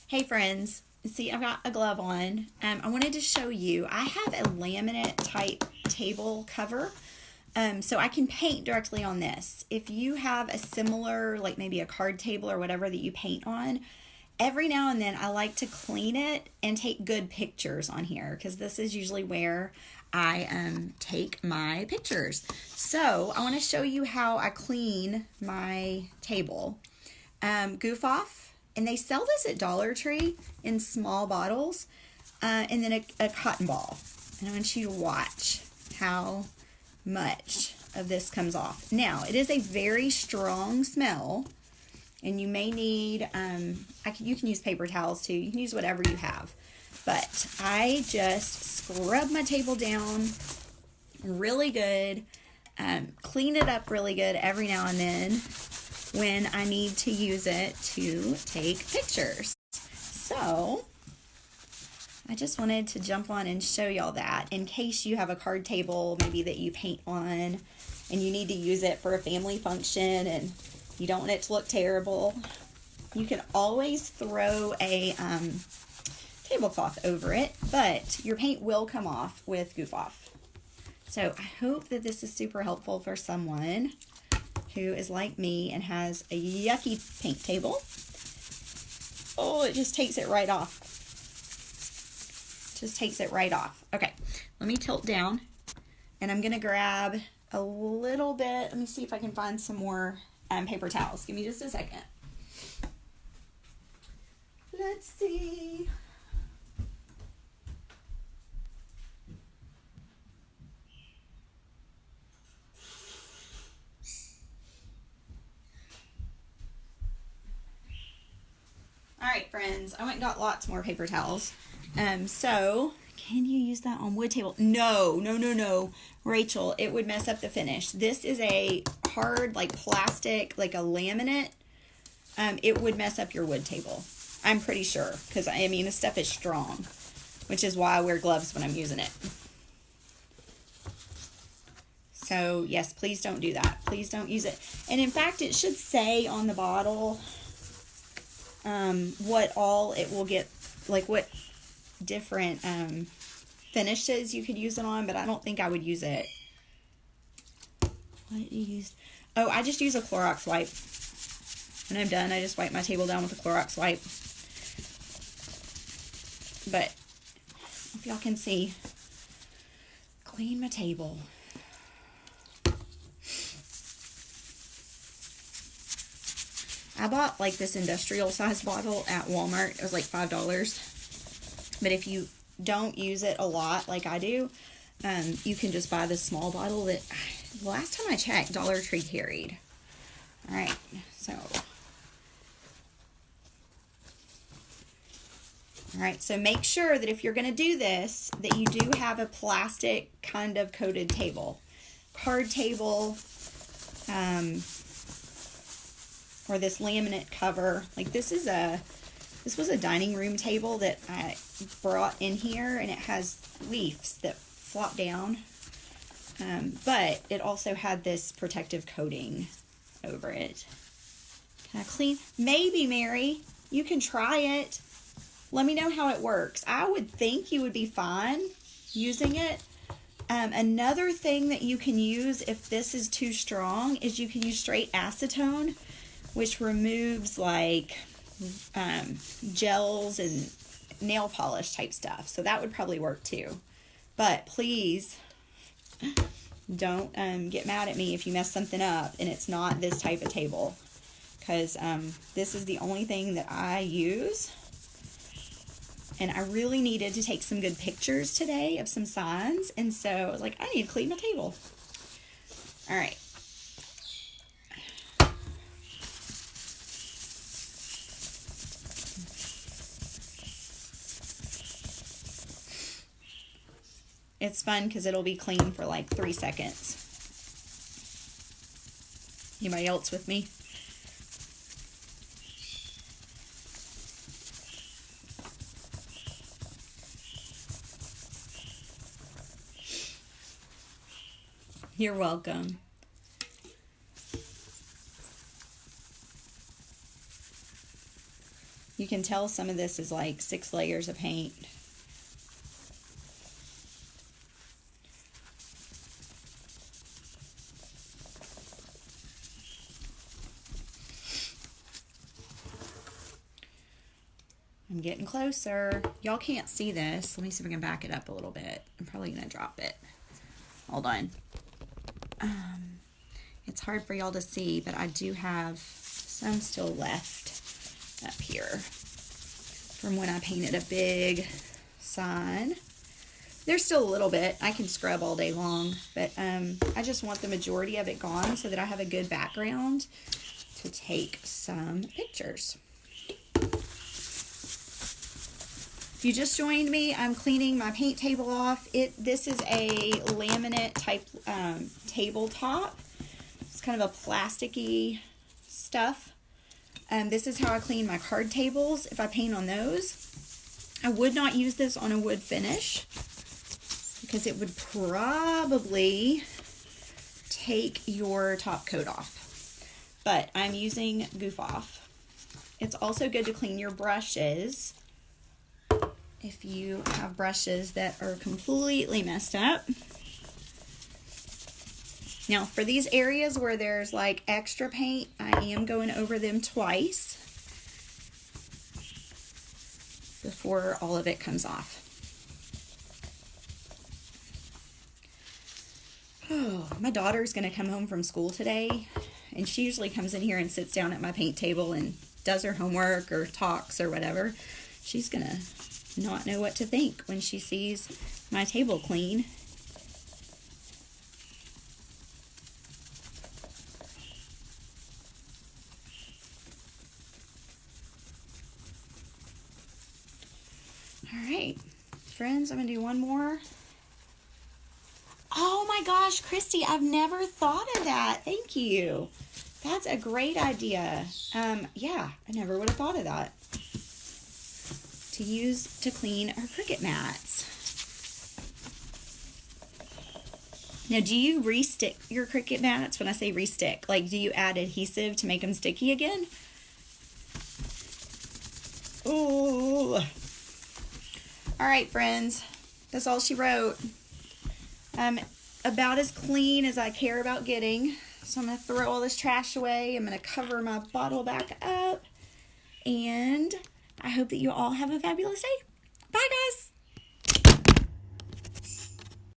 Hey friends, see I've got a glove on. I wanted to show you, I have a laminate type table cover, so I can paint directly on this. If you have a similar, like maybe a card table or whatever that you paint on, every now and then I like to clean it and take good pictures on here because this is usually where I take my pictures. So I want to show you how I clean my table. Goof Off. And they sell this at Dollar Tree in small bottles, and then a cotton ball. And I want you to watch how much of this comes off. Now, it is a very strong smell, and you may need, you can use paper towels too. You can use whatever you have. But I just scrub my table down really good, clean it up really good every now and then when I need to use it to take pictures. So I just wanted to jump on and show y'all that in case you have a card table maybe that you paint on and you need to use it for a family function and you don't want it to look terrible. You can always throw a tablecloth over it, but your paint will come off with Goof Off. So I hope that this is super helpful for someone who is like me and has a yucky paint table. Oh, it just takes it right off. Just takes it right off. Okay, let me tilt down and I'm gonna grab a little bit. Let me see if I can find some more paper towels. Give me just a second. Let's see. All right, friends, I went and got lots more paper towels. So, can you use that on wood table? No. Rachel, it would mess up the finish. This is a hard, like plastic, like a laminate. It would mess up your wood table. I'm pretty sure, because I mean, this stuff is strong, which is why I wear gloves when I'm using it. So, yes, please don't do that. Please don't use it. And in fact, it should say on the bottle what all it will get, like what different finishes you could use it on, but I don't think I would use it. What you used? Oh, I just use a Clorox wipe. When I'm done, I just wipe my table down with a Clorox wipe. But if y'all can see, clean my table. I bought like this industrial size bottle at Walmart. It was like $5. But if you don't use it a lot like I do, you can just buy this small bottle that last time I checked, Dollar Tree carried. All right, so make sure that if you're going to do this, that you do have a plastic kind of coated table. Card table, or this laminate cover. Like this was a dining room table that I brought in here, and it has leaves that flop down, but it also had this protective coating over it. Can I clean? Maybe, Mary, you can try it. Let me know how it works. I would think you would be fine using it. Another thing that you can use if this is too strong is you can use straight acetone, which removes like gels and nail polish type stuff. So that would probably work too. But please don't get mad at me if you mess something up and it's not this type of table, because this is the only thing that I use. And I really needed to take some good pictures today of some signs, and so I was like, I need to clean my table. All right. It's fun because it'll be clean for like 3 seconds. Anybody else with me? You're welcome. You can tell some of this is like 6 layers of paint. I'm getting closer. Y'all can't see this. Let me see if I can back it up a little bit. I'm probably gonna drop it. Hold on. It's hard for y'all to see, but I do have some still left up here from when I painted a big sign. There's still a little bit. I can scrub all day long, but I just want the majority of it gone so that I have a good background to take some pictures. If you just joined me, I'm cleaning my paint table off. This is a laminate type tabletop. It's kind of a plasticky stuff. This is how I clean my card tables if I paint on those. I would not use this on a wood finish because it would probably take your top coat off. But I'm using Goof Off. It's also good to clean your brushes if you have brushes that are completely messed up. Now for these areas where there's like extra paint, I am going over them twice before all of it comes off. Oh, my daughter's gonna come home from school today, and she usually comes in here and sits down at my paint table and does her homework or talks or whatever. She's gonna not know what to think when she sees my table clean. All right, friends, I'm gonna do one more. Oh my gosh, Christy, I've never thought of that. Thank you. That's a great idea. Yeah, I never would have thought of that. To use to clean our Cricut mats. Now, do you re-stick your Cricut mats? When I say re-stick, like, do you add adhesive to make them sticky again? Oh. All right, friends. That's all she wrote. About as clean as I care about getting. So I'm going to throw all this trash away. I'm going to cover my bottle back up. And I hope that you all have a fabulous day. Bye, guys.